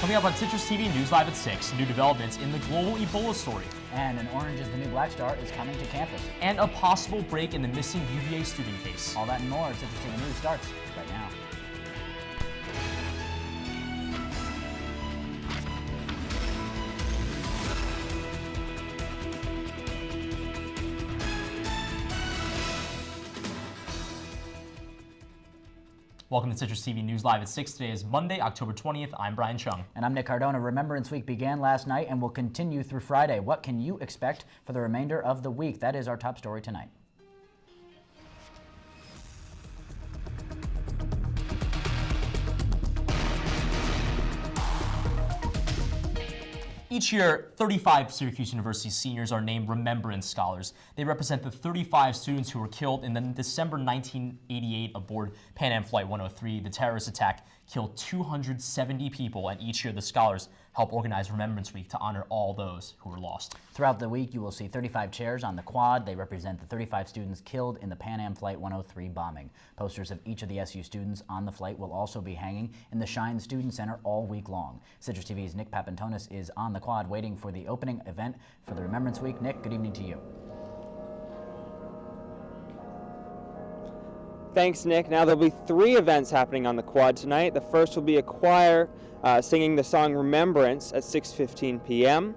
Coming up on Citrus TV News Live at 6, new developments in the global Ebola story. And an Orange is the New Black Star is coming to campus. And a possible break in the missing UVA student case. All that and more. Citrus TV News starts right now. Welcome to Citrus TV News Live at 6. Today is Monday, October 20th. I'm Brian Cheung. And I'm Nick Cardona. Remembrance Week began last night and will continue through Friday. What can you expect for the remainder of the week? That is our top story tonight. Each year, 35 Syracuse University seniors are named Remembrance Scholars. They represent the 35 students who were killed in the December 1988 aboard Pan Am Flight 103. The terrorist attack killed 270 people, and each year the scholars help organize Remembrance Week to honor all those who were lost. Throughout the week, you will see 35 chairs on the quad. They represent the 35 students killed in the Pan Am Flight 103 bombing. Posters of each of the SU students on the flight will also be hanging in the Shine Student Center all week long. Citrus TV's Nick Papantonis is on the quad waiting for the opening event for the Remembrance Week. Nick, good evening to you. Thanks, Nick. Now there'll be 3 events happening on the quad tonight. The first will be a choir singing the song Remembrance at 6:15 p.m.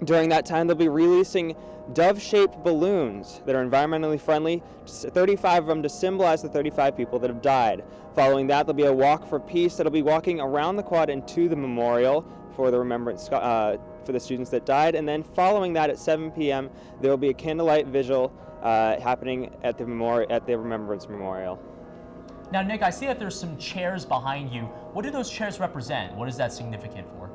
During that time, they'll be releasing dove-shaped balloons that are environmentally friendly, 35 of them to symbolize the 35 people that have died. Following that, there'll be a walk for peace that'll be walking around the quad and to the memorial for the remembrance for the students that died. And then following that at 7 p.m., there will be a candlelight vigil happening at the Remembrance Memorial. Now, Nick, I see that there's some chairs behind you. What do those chairs represent? What is that significant for?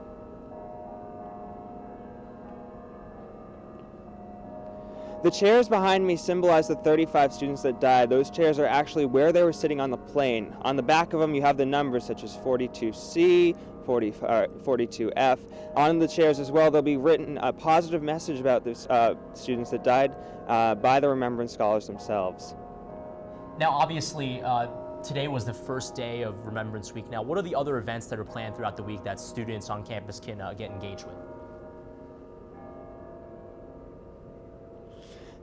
The chairs behind me symbolize the 35 students that died. Those chairs are actually where they were sitting on the plane. On the back of them, you have the numbers such as 42C, 42F. On the chairs as well, there'll be written a positive message about those students that died by the Remembrance Scholars themselves. Now, obviously, today was the first day of Remembrance Week. Now, what are the other events that are planned throughout the week that students on campus can get engaged with?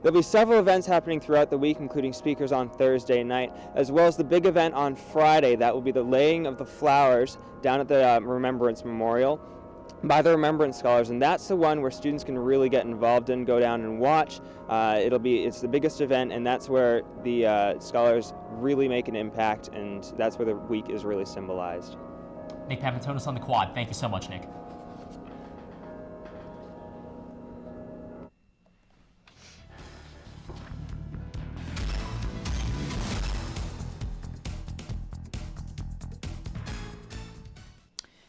There'll be several events happening throughout the week, including speakers on Thursday night, as well as the big event on Friday. That will be the laying of the flowers down at the Remembrance Memorial by the Remembrance Scholars, and that's the one where students can really get involved in, go down and watch. It's the biggest event, and that's where the scholars really make an impact, and that's where the week is really symbolized. Nick Papantonis on the quad. Thank you so much, Nick.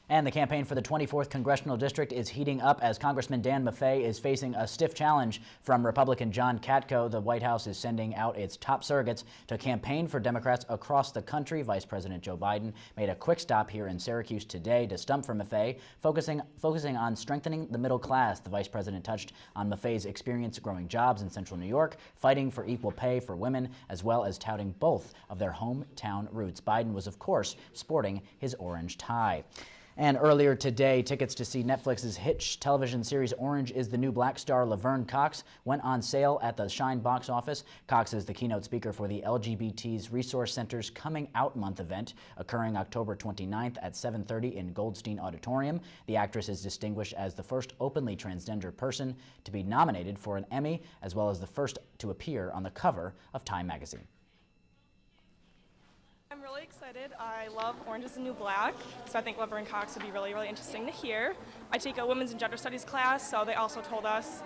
And the campaign for the 24th Congressional District is heating up as Congressman Dan Maffei is facing a stiff challenge from Republican John Katko. The White House is sending out its top surrogates to campaign for Democrats across the country. Vice President Joe Biden made a quick stop here in Syracuse today to stump for Maffei, focusing on strengthening the middle class. The vice president touched on Maffei's experience growing jobs in central New York, fighting for equal pay for women, as well as touting both of their hometown roots. Biden was, of course, sporting his orange tie. And earlier today, tickets to see Netflix's hit television series Orange is the New Black star Laverne Cox went on sale at the Shine box office. Cox is the keynote speaker for the LGBT's Resource Center's Coming Out Month event, occurring October 29th at 7:30 in Goldstein Auditorium. The actress is distinguished as the first openly transgender person to be nominated for an Emmy, as well as the first to appear on the cover of Time magazine. I'm really excited. I love Orange is the New Black, so I think Laverne Cox would be really, really interesting to hear. I take a women's and gender studies class, so they also told us,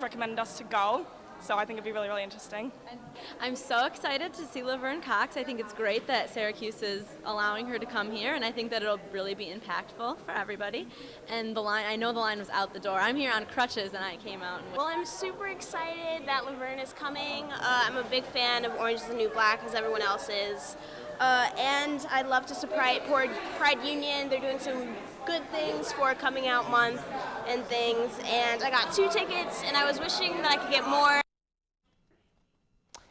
recommended us to go, so I think it'd be really, really interesting. I'm so excited to see Laverne Cox. I think it's great that Syracuse is allowing her to come here, and I think that it'll really be impactful for everybody. And I know the line was out the door. I'm here on crutches, and I came out. Well, I'm super excited that Laverne is coming. I'm a big fan of Orange is the New Black, as everyone else is. And I'd love to support Pride Union. They're doing some good things for Coming Out Month and things. And I got 2 tickets, and I was wishing that I could get more.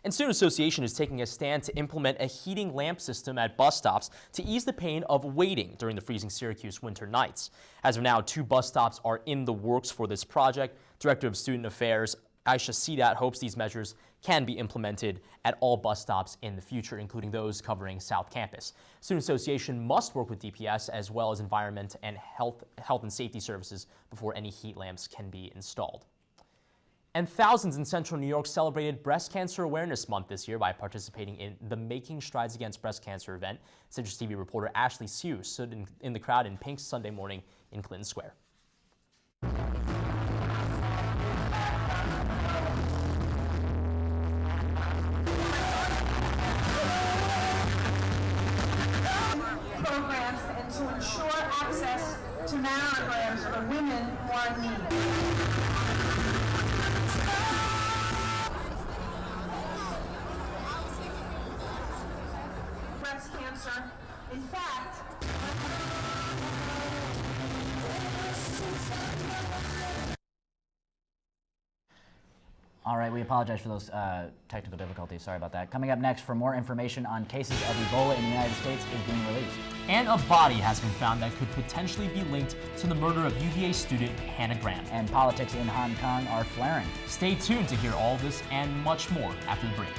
And Student Association is taking a stand to implement a heating lamp system at bus stops to ease the pain of waiting during the freezing Syracuse winter nights. As of now, 2 bus stops are in the works for this project. Director of Student Affairs Aisha Sidat hopes these measures can be implemented at all bus stops in the future, including those covering South Campus. Student Association must work with DPS as well as Environment and Health and Safety Services before any heat lamps can be installed. And thousands in central New York celebrated Breast Cancer Awareness Month this year by participating in the Making Strides Against Breast Cancer event. CitrusTV reporter Ashley Sue stood in the crowd in pink Sunday morning in Clinton Square. Programs and to ensure access to mammograms for women who are in need. Breast cancer, in fact, All right, we apologize for those technical difficulties. Sorry about that. Coming up next, for more information on cases of Ebola in the United States is being released. And a body has been found that could potentially be linked to the murder of UVA student Hannah Graham. And politics in Hong Kong are flaring. Stay tuned to hear all this and much more after the break.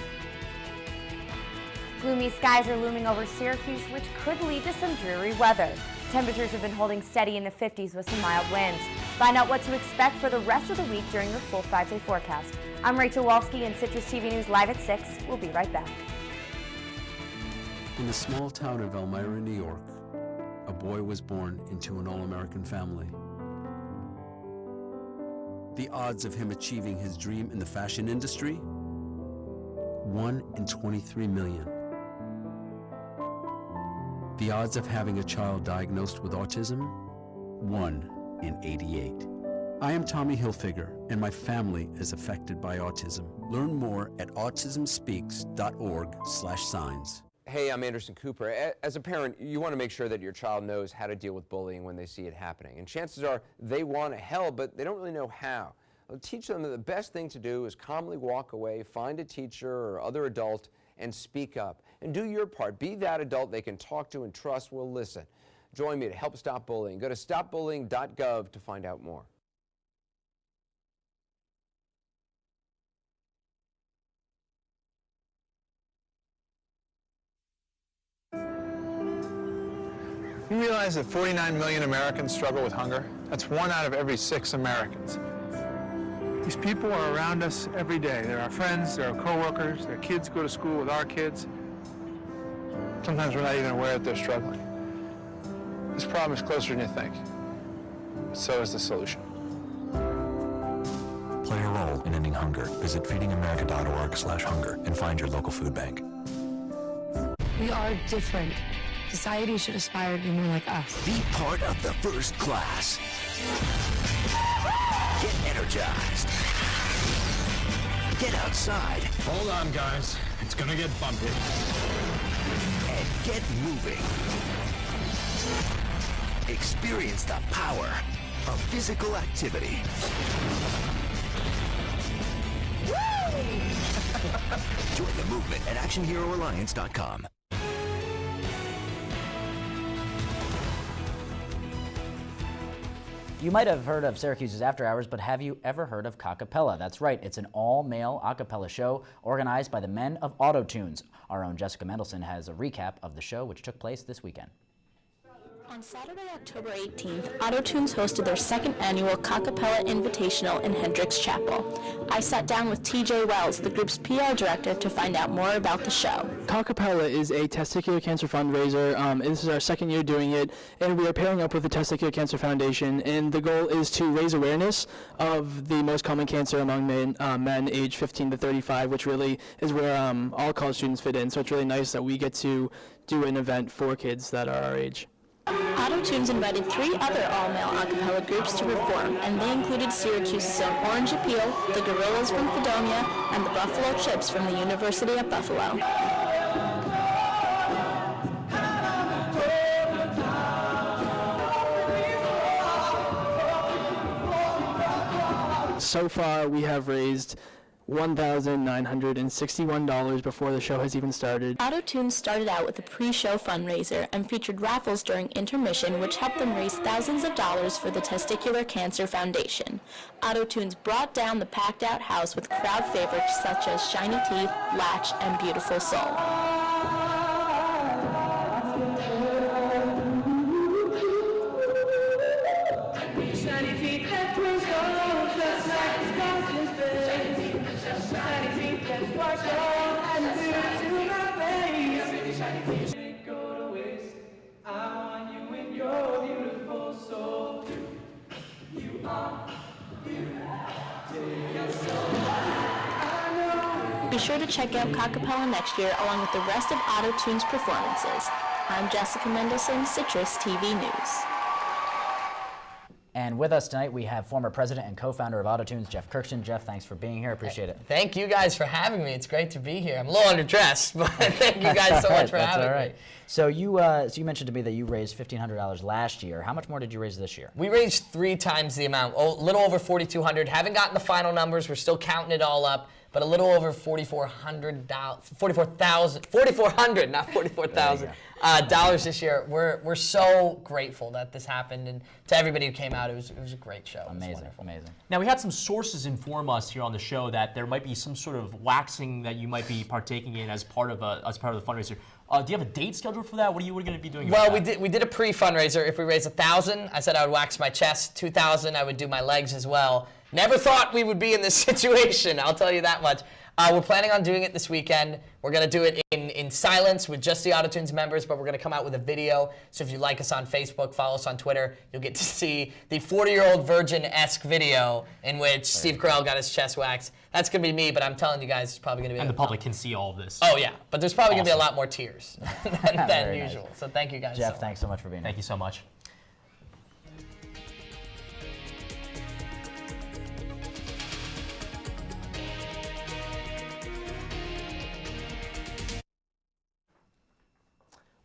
Gloomy skies are looming over Syracuse, which could lead to some dreary weather. Temperatures have been holding steady in the 50s with some mild winds. Find out what to expect for the rest of the week during your full 5-day forecast. I'm Rachel Walski in Citrus TV News Live at 6. We'll be right back. In the small town of Elmira, New York, a boy was born into an all-American family. The odds of him achieving his dream in the fashion industry? 1 in 23 million. The odds of having a child diagnosed with autism? 1 in 88. I am Tommy Hilfiger, and my family is affected by autism. Learn more at autismspeaks.org/signs. Hey, I'm Anderson Cooper. As a parent, you want to make sure that your child knows how to deal with bullying when they see it happening. And chances are they want to help, but they don't really know how. I'll teach them that the best thing to do is calmly walk away, find a teacher or other adult, and speak up. And do your part. Be that adult they can talk to and trust will listen. Join me to help stop bullying. Go to stopbullying.gov to find out more. You realize that 49 million Americans struggle with hunger? That's 1 out of every 6 Americans. These people are around us every day. They're our friends, they're our co-workers, their kids go to school with our kids. Sometimes we're not even aware that they're struggling. This problem is closer than you think. So is the solution. Play a role in ending hunger. Visit feedingamerica.org/hunger and find your local food bank. We are different. Society should aspire to be more like us. Be part of the first class. Get energized. Get outside. Hold on, guys. It's gonna get bumpy. And get moving. Experience the power of physical activity. Join the movement at ActionHeroAlliance.com. You might have heard of Syracuse's After Hours, but have you ever heard of Cockapella? That's right, it's an all-male a cappella show organized by the men of Autotunes. Our own Jessica Mendelson has a recap of the show, which took place this weekend. On Saturday, October 18th, Autotunes hosted their 2nd annual Cockapella Invitational in Hendricks Chapel. I sat down with TJ Wells, the group's PR director, to find out more about the show. Cockapella is a testicular cancer fundraiser. This is our 2nd year doing it, and we are pairing up with the Testicular Cancer Foundation, and the goal is to raise awareness of the most common cancer among men aged 15 to 35, which really is where all college students fit in, so it's really nice that we get to do an event for kids that are our age. Autotunes invited 3 other all-male a cappella groups to perform, and they included Syracuse's own Orange Appeal, the Gorillas from Fredonia, and the Buffalo Chips from the University of Buffalo. So far, we have raised $1,961 before the show has even started. Auto-Tunes started out with a pre-show fundraiser and featured raffles during intermission, which helped them raise thousands of dollars for the Testicular Cancer Foundation. Auto-Tunes brought down the packed-out house with crowd favorites such as Shiny Teeth, Latch, and Beautiful Soul. Be sure to check out Cockapella next year along with the rest of Auto-Tune's performances. I'm Jessica Mendelson, Citrus TV News. And with us tonight, we have former president and co-founder of Auto-Tunes, Jeff Kirkston. Jeff, thanks for being here. Appreciate it. Thank you guys for having me. It's great to be here. I'm a little underdressed, but thank you guys so much for having me. So you mentioned to me that you raised $1,500 last year. How much more did you raise this year? We raised 3 times the amount, a little over $4,200. Haven't gotten the final numbers. We're still counting it all up, but a little over $4,400, not $44,000 dollars this year. We're so grateful that this happened, and to everybody who came out, it was a great show. Amazing. Now, we had some sources inform us here on the show that there might be some sort of waxing that you might be partaking in as part of the fundraiser. Do you have a date scheduled for that? What are you going to be doing? Well, we did a pre-fundraiser. If we raised 1,000, I said I would wax my chest. 2,000, I would do my legs as well. Never thought we would be in this situation, I'll tell you that much. We're planning on doing it this weekend. We're going to do it in silence with just the Auto-Tunes members, but we're going to come out with a video. So if you like us on Facebook, follow us on Twitter, you'll get to see the 40-year-old virgin-esque video in which Steve Carell got his chest waxed. That's going to be me, but I'm telling you guys, it's probably going to be... And the public can see all of this. Oh, yeah. But there's probably going to be a lot more tears than usual. Nice. So thank you guys. Jeff, thanks so much for being here. Thank you so much.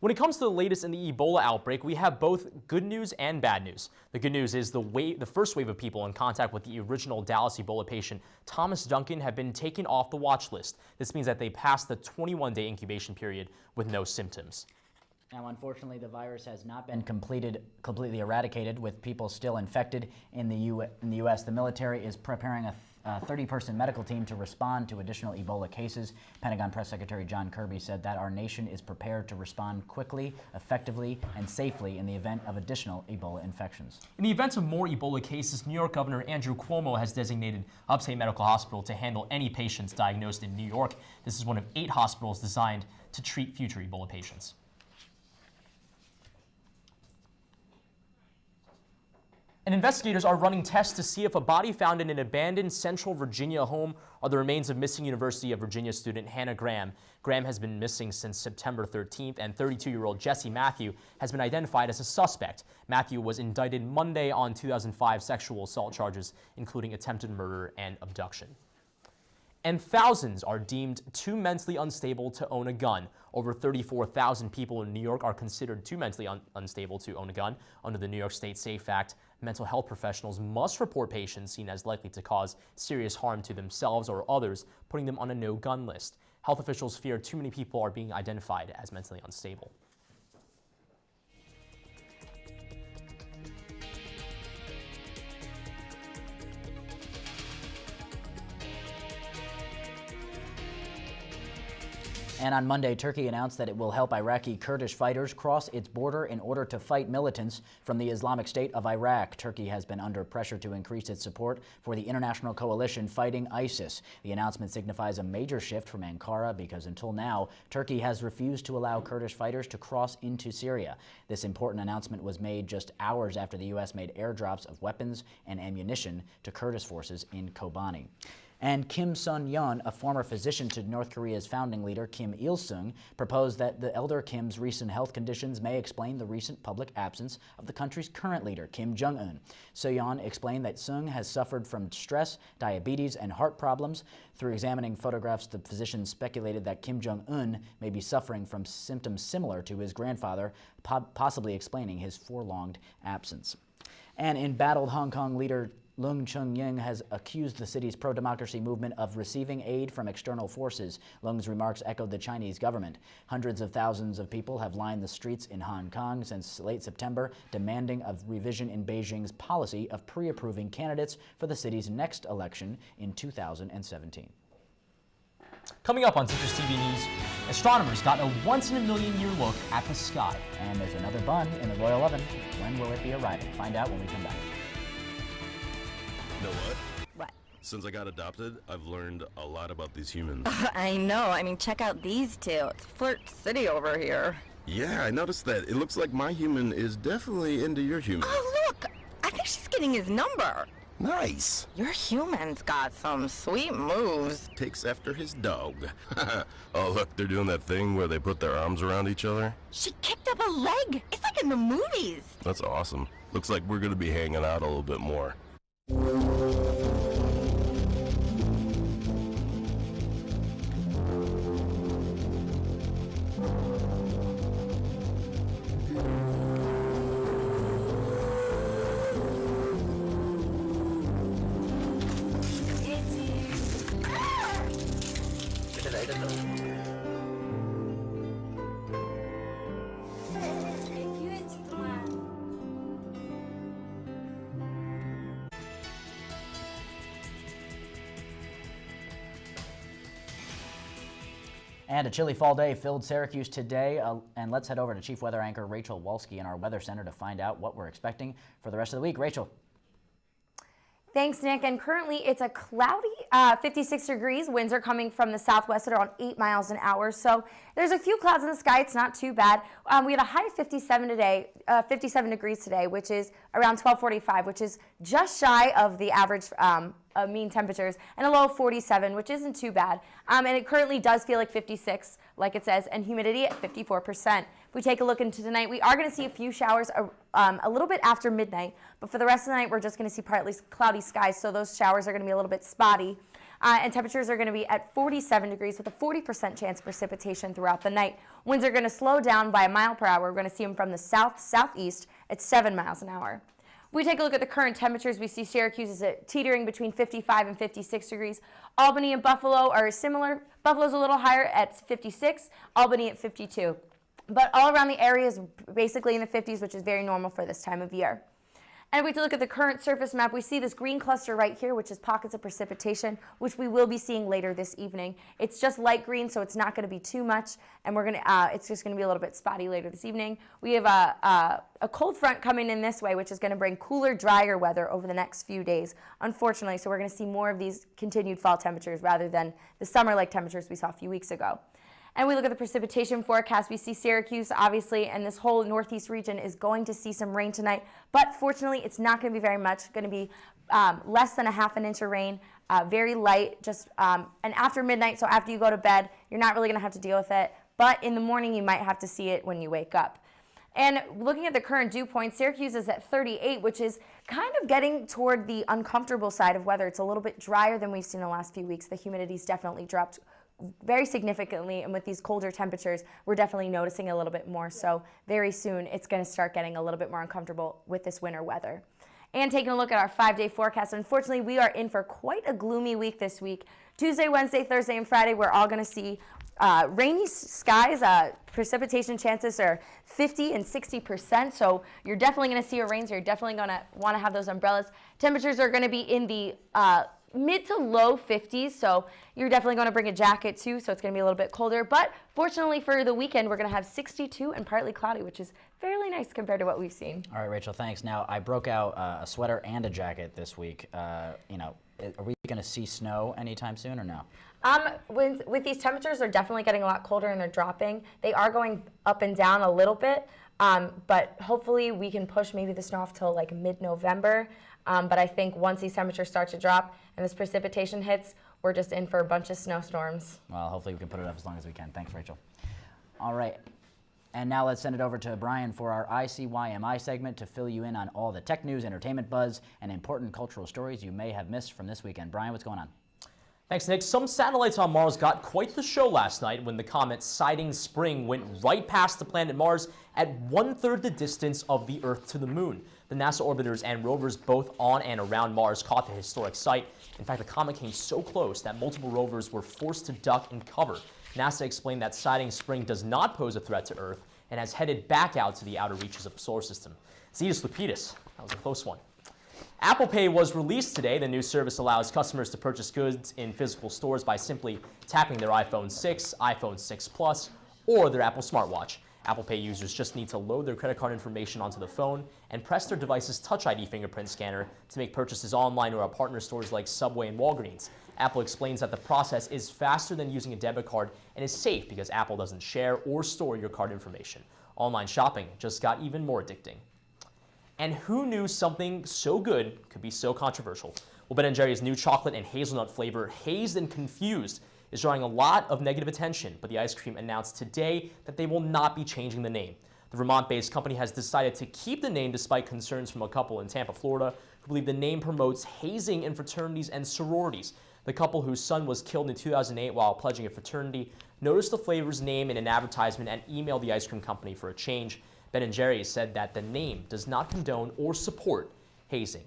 When it comes to the latest in the Ebola outbreak, we have both good news and bad news. The good news is the first wave of people in contact with the original Dallas Ebola patient, Thomas Duncan, have been taken off the watch list. This means that they passed the 21-day incubation period with no symptoms. Now, unfortunately, the virus has not been completely eradicated, with people still infected in the U.S. The military is preparing a 30-person medical team to respond to additional Ebola cases. Pentagon Press Secretary John Kirby said that our nation is prepared to respond quickly, effectively, and safely in the event of additional Ebola infections. In the event of more Ebola cases, New York Governor Andrew Cuomo has designated Upstate Medical Hospital to handle any patients diagnosed in New York. This is one of 8 hospitals designed to treat future Ebola patients. And investigators are running tests to see if a body found in an abandoned Central Virginia home are the remains of missing University of Virginia student Hannah Graham. Graham has been missing since September 13th, and 32-year-old Jesse Matthew has been identified as a suspect. Matthew was indicted Monday on 2005 sexual assault charges, including attempted murder and abduction. And thousands are deemed too mentally unstable to own a gun. Over 34,000 people in New York are considered too mentally unstable to own a gun. Under the New York State SAFE Act, mental health professionals must report patients seen as likely to cause serious harm to themselves or others, putting them on a no-gun list. Health officials fear too many people are being identified as mentally unstable. And on Monday, Turkey announced that it will help Iraqi Kurdish fighters cross its border in order to fight militants from the Islamic State of Iraq. Turkey has been under pressure to increase its support for the international coalition fighting ISIS. The announcement signifies a major shift from Ankara because until now, Turkey has refused to allow Kurdish fighters to cross into Syria. This important announcement was made just hours after the U.S. made airdrops of weapons and ammunition to Kurdish forces in Kobani. And Kim Sun-yeon, a former physician to North Korea's founding leader Kim Il-sung, proposed that the elder Kim's recent health conditions may explain the recent public absence of the country's current leader, Kim Jong-un. Sun-yeon explained that Sung has suffered from stress, diabetes, and heart problems. Through examining photographs, the physician speculated that Kim Jong-un may be suffering from symptoms similar to his grandfather, possibly explaining his prolonged absence. And embattled Hong Kong leader Leung Chun-ying has accused the city's pro-democracy movement of receiving aid from external forces. Leung's remarks echoed the Chinese government. Hundreds of thousands of people have lined the streets in Hong Kong since late September, demanding a revision in Beijing's policy of pre-approving candidates for the city's next election in 2017. Coming up on Citrus TV News, astronomers got a once-in-a-million-year look at the sky. And there's another bun in the royal oven. When will it be arriving? Find out when we come back. You know what? What? Since I got adopted, I've learned a lot about these humans. I know. I mean, check out these two. It's Flirt City over here. Yeah, I noticed that. It looks like my human is definitely into your human. Oh, look! I think she's getting his number. Nice. Your human's got some sweet moves. Takes after his dog. Oh, look, they're doing that thing where they put their arms around each other. She kicked up a leg. It's like in the movies. That's awesome. Looks like we're gonna be hanging out a little bit more. And a chilly fall day filled Syracuse today, and let's head over to Chief Weather Anchor Rachel Wolski in our Weather Center to find out what we're expecting for the rest of the week. Rachel. Thanks, Nick. And currently it's a cloudy 56 degrees. Winds are coming from the southwest at around 8 miles an hour. So there's a few clouds in the sky. It's not too bad. We had a high of 57 today, 57 degrees today, which is around 12:45, which is just shy of the average mean temperatures, and a low of 47, which isn't too bad. And it currently does feel like 56, like it says, and humidity at 54%. If we take a look into tonight, we are going to see a few showers a little bit after midnight, but for the rest of the night, we're just going to see partly cloudy skies, so those showers are going to be a little bit spotty. And temperatures are going to be at 47 degrees with a 40% chance of precipitation throughout the night. Winds are going to slow down by a mile per hour. We're going to see them from the south-southeast at 7 miles an hour. If we take a look at the current temperatures, we see Syracuse is teetering between 55 and 56 degrees. Albany and Buffalo are similar. Buffalo's a little higher at 56, Albany at 52. But all around the area is basically in the 50s, which is very normal for this time of year. And if we look at the current surface map, we see this green cluster right here, which is pockets of precipitation, which we will be seeing later this evening. It's just light green, so it's not going to be too much, and it's just going to be a little bit spotty later this evening. We have a cold front coming in this way, which is going to bring cooler, drier weather over the next few days, unfortunately. So we're going to see more of these continued fall temperatures rather than the summer-like temperatures we saw a few weeks ago. And we look at the precipitation forecast. We see Syracuse, obviously, and this whole northeast region is going to see some rain tonight. But fortunately, it's not going to be very much. It's going to be less than a half an inch of rain, very light. And after midnight, so after you go to bed, you're not really going to have to deal with it. But in the morning, you might have to see it when you wake up. And looking at the current dew point, Syracuse is at 38, which is kind of getting toward the uncomfortable side of weather. It's a little bit drier than we've seen in the last few weeks. The humidity's definitely dropped very significantly, and with these colder temperatures, we're definitely noticing a little bit more. So very soon, it's going to start getting a little bit more uncomfortable with this winter weather. And taking a look at our 5-day forecast, unfortunately, we are in for quite a gloomy week this week. Tuesday, Wednesday, Thursday, and Friday, we're all going to see rainy skies. Precipitation chances are 50 and 60%, so you're definitely going to see a rain, so you're definitely going to want to have those umbrellas. Temperatures are going to be in the mid to low 50s, so you're definitely going to bring a jacket too, so it's going to be a little bit colder. But fortunately for the weekend, we're going to have 62 and partly cloudy, which is fairly nice compared to what we've seen. All right, Rachel, thanks. Now, I broke out a sweater and a jacket this week. Are we going to see snow anytime soon or no? With these temperatures, they're definitely getting a lot colder and they're dropping. They are going up and down a little bit, but hopefully we can push maybe the snow off till like mid-November. But I think once these temperatures start to drop and this precipitation hits, we're just in for a bunch of snowstorms. Well, hopefully we can put it up as long as we can. Thanks, Rachel. All right. And now let's send it over to Brian for our ICYMI segment to fill you in on all the tech news, entertainment buzz, and important cultural stories you may have missed from this weekend. Brian, what's going on? Thanks, Nick. Some satellites on Mars got quite the show last night when the comet Siding Spring went right past the planet Mars at 1/3 the distance of the Earth to the Moon. The NASA orbiters and rovers both on and around Mars caught the historic sight. In fact, the comet came so close that multiple rovers were forced to duck and cover. NASA explained that Siding Spring does not pose a threat to Earth and has headed back out to the outer reaches of the solar system. Zetus Lapidus, that was a close one. Apple Pay was released today. The new service allows customers to purchase goods in physical stores by simply tapping their iPhone 6, iPhone 6 Plus, or their Apple smartwatch. Apple Pay users just need to load their credit card information onto the phone and press their device's Touch ID fingerprint scanner to make purchases online or at partner stores like Subway and Walgreens. Apple explains that the process is faster than using a debit card and is safe because Apple doesn't share or store your card information. Online shopping just got even more addicting. And who knew something so good could be so controversial? Well, Ben & Jerry's new chocolate and hazelnut flavor, Hazed and Confused, is drawing a lot of negative attention, but the ice cream announced today that they will not be changing the name. The Vermont-based company has decided to keep the name despite concerns from a couple in Tampa, Florida, who believe the name promotes hazing in fraternities and sororities. The couple, whose son was killed in 2008 while pledging a fraternity, noticed the flavor's name in an advertisement and emailed the ice cream company for a change. Ben & Jerry's said that the name does not condone or support hazing.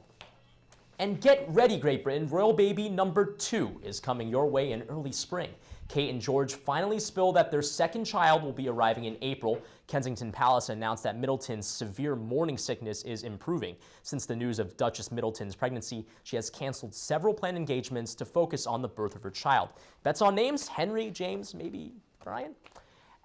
And get ready, Great Britain. Royal baby number 2 is coming your way in early spring. Kate and George finally spilled that their second child will be arriving in April. Kensington Palace announced that Middleton's severe morning sickness is improving. Since the news of Duchess Middleton's pregnancy, she has canceled several planned engagements to focus on the birth of her child. Bets on names? Henry, James, maybe Brian?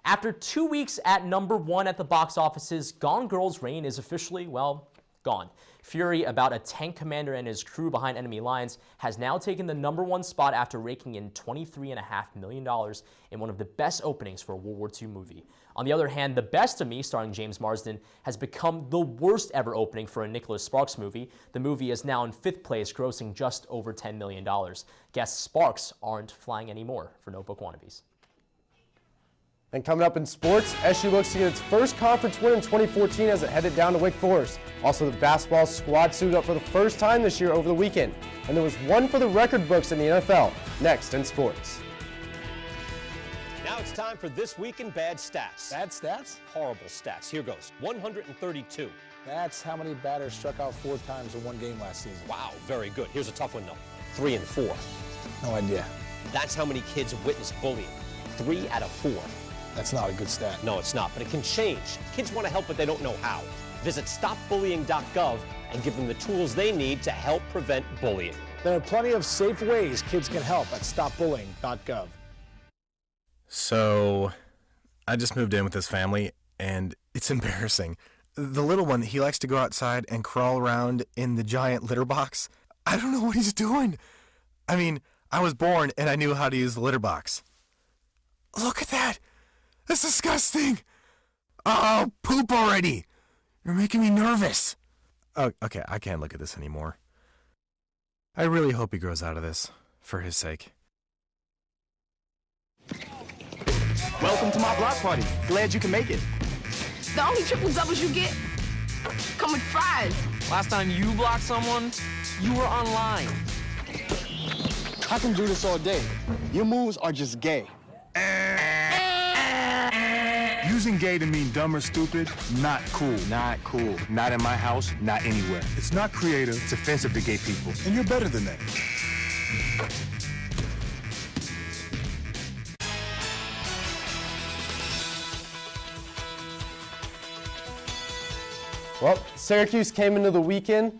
After 2 weeks at number 1 at the box offices, Gone Girl's reign is officially, well, gone. Fury about a tank commander and his crew behind enemy lines has now taken the number 1 spot after raking in $23.5 million in one of the best openings for a World War II movie. On the other hand, The Best of Me, starring James Marsden, has become the worst ever opening for a Nicholas Sparks movie. The movie is now in 5th place, grossing just over $10 million. Guess Sparks aren't flying anymore for Notebook wannabes. And coming up in sports, SU looks to get its first conference win in 2014 as it headed down to Wake Forest. Also, the basketball squad suited up for the first time this year over the weekend. And there was one for the record books in the NFL. Next in sports. Now it's time for This Week in Bad Stats. Bad stats? Horrible stats. Here goes. 132. That's how many batters struck out 4 times in one game last season. Wow, very good. Here's a tough one, though. 3 and 4. No idea. That's how many kids witness bullying. 3 out of 4. That's not a good stat. No, it's not, but it can change. Kids want to help, but they don't know how. Visit stopbullying.gov and give them the tools they need to help prevent bullying. There are plenty of safe ways kids can help at stopbullying.gov. So, I just moved in with this family, and it's embarrassing. The little one, he likes to go outside and crawl around in the giant litter box. I don't know what he's doing. I mean, I was born and I knew how to use the litter box. Look at that! That's disgusting! Oh, poop already! You're making me nervous. Oh, okay, I can't look at this anymore. I really hope he grows out of this, for his sake. Welcome to my block party. Glad you can make it. The only triple doubles you get come with fries. Last time you blocked someone, you were online. I can do this all day. Your moves are just gay. Using gay to mean dumb or stupid, not cool. Not cool. Not in my house, not anywhere. It's not creative, it's offensive to gay people. And you're better than that. Well, Syracuse came into the weekend.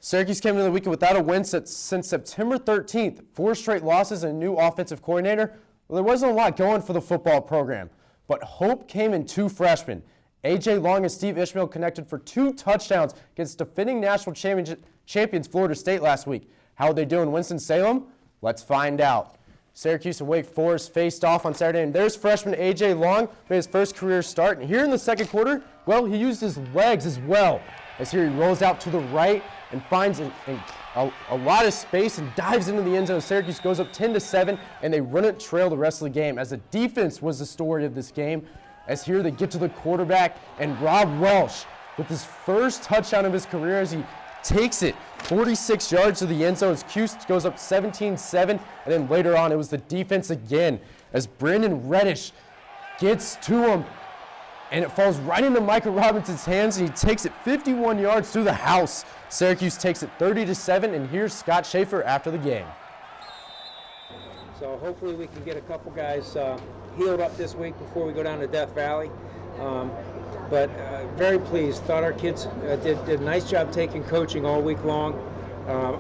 Syracuse came into the weekend without a win since September 13th. 4 straight losses and a new offensive coordinator. Well, there wasn't a lot going for the football program, but hope came in 2 freshmen. A.J. Long and Steve Ishmael connected for 2 touchdowns against defending national champions Florida State last week. How are they doing in Winston-Salem? Let's find out. Syracuse and Wake Forest faced off on Saturday, and there's freshman A.J. Long made his first career start. And here in the second quarter, well, he used his legs as well. As here he rolls out to the right and finds a lot of space and dives into the end zone. Syracuse goes up 10-7, and they run it trail the rest of the game. As the defense was the story of this game, as here they get to the quarterback, and Rob Welsh with his first touchdown of his career as he takes it 46 yards to the end zone as Cuse goes up 17-7, and then later on it was the defense again as Brandon Reddish gets to him, and it falls right into Micah Robinson's hands, and he takes it 51 yards through the house. Syracuse takes it 30-7, and here's Scott Schaefer after the game. So hopefully we can get a couple guys healed up this week before we go down to Death Valley. But very pleased. Thought our kids did a nice job taking coaching all week long.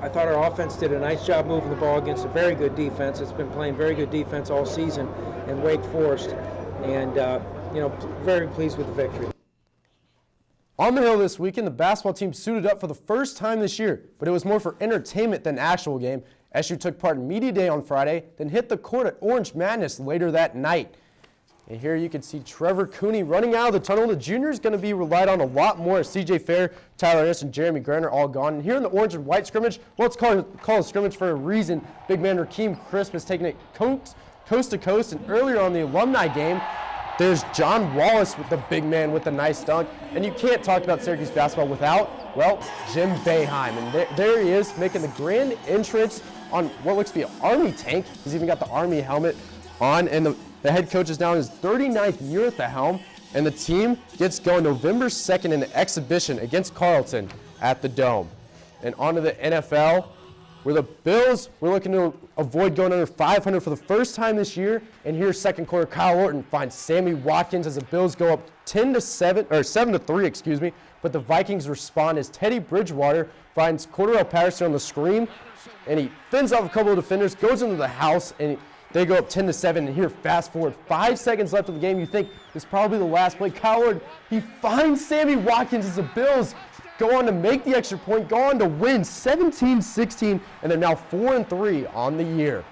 I thought our offense did a nice job moving the ball against a very good defense. It's been playing very good defense all season in Wake Forest, and very pleased with the victory. On the Hill this weekend, the basketball team suited up for the first time this year, but it was more for entertainment than actual game. SU took part in Media Day on Friday, then hit the court at Orange Madness later that night. And here you can see Trevor Cooney running out of the tunnel. The junior is going to be relied on a lot more as C.J. Fair, Tyler Ennis, and Jeremy Grant are all gone. And here in the orange and white scrimmage, well, it's called a scrimmage for a reason. Big man Rakeem Crisp has taken it coast to coast. And earlier on the alumni game, there's John Wallace with the big man with the nice dunk. And you can't talk about Syracuse basketball without, well, Jim Boeheim. And there he is making the grand entrance on what looks to be an Army tank. He's even got the Army helmet on, and the head coach is now in his 39th year at the helm, and the team gets going November 2nd in an exhibition against Carleton at the Dome. And on to the NFL, where the Bills were looking to avoid going under 500 for the first time this year. And here's second quarter, Kyle Orton finds Sammy Watkins as the Bills go up 7-3, but the Vikings respond as Teddy Bridgewater finds Cordarrelle Patterson on the screen, and he fends off a couple of defenders, goes into the house, and they go up 10-7, and here, fast forward, 5 seconds left of the game. You think it's probably the last play. Kyle Orton, he finds Sammy Watkins as the Bills go on to make the extra point, go on to win 17-16, and they're now 4-3 on the year.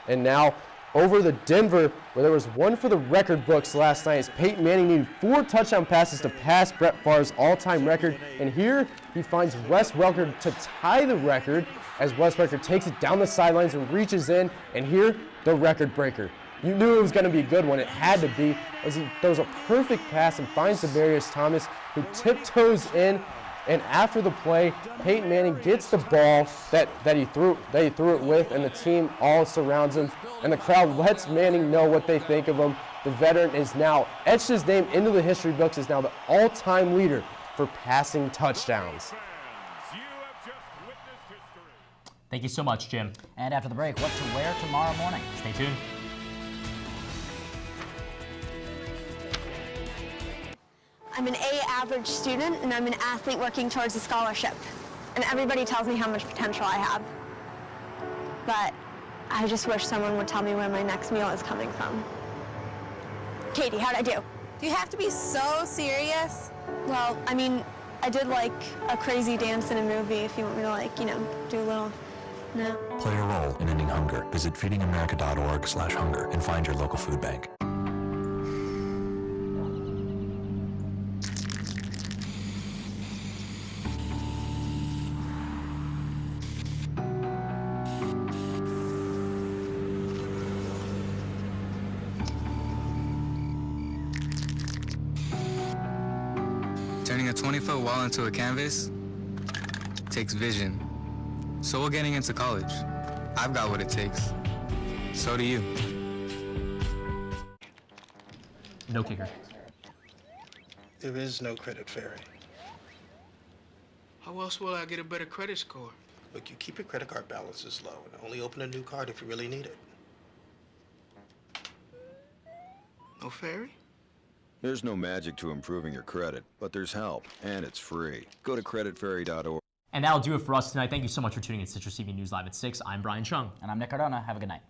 And now over to Denver, where there was one for the record books last night, as Peyton Manning needed 4 touchdown passes to pass Brett Favre's all-time record. And here he finds Wes Welker to tie the record, as Wes Welker takes it down the sidelines and reaches in, and here, the record breaker. You knew it was going to be a good one. It had to be, as he throws a perfect pass and finds Demaryius Thomas, who tiptoes in. And after the play, Peyton Manning gets the ball that he threw it with, and the team all surrounds him. And the crowd lets Manning know what they think of him. The veteran is now etched his name into the history books, is now the all-time leader for passing touchdowns. Thank you so much, Jim. And after the break, what to wear tomorrow morning. Stay tuned. I'm an A average student, and I'm an athlete working towards a scholarship. And everybody tells me how much potential I have. But I just wish someone would tell me where my next meal is coming from. Katie, how'd I do? Do you have to be so serious? Well, I mean, I did like a crazy dance in a movie, if you want me to do a little, no. Play a role in ending hunger. Visit feedingamerica.org/hunger and find your local food bank. Turning a 20-foot wall into a canvas takes vision. So will getting into college. I've got what it takes. So do you. No kicker. There is no credit fairy. How else will I get a better credit score? Look, you keep your credit card balances low and only open a new card if you really need it. No fairy? There's no magic to improving your credit, but there's help, and it's free. Go to creditfairy.org. And that'll do it for us tonight. Thank you so much for tuning in to Citrus TV News Live at 6. I'm Brian Cheung. And I'm Nick Cardona. Have a good night.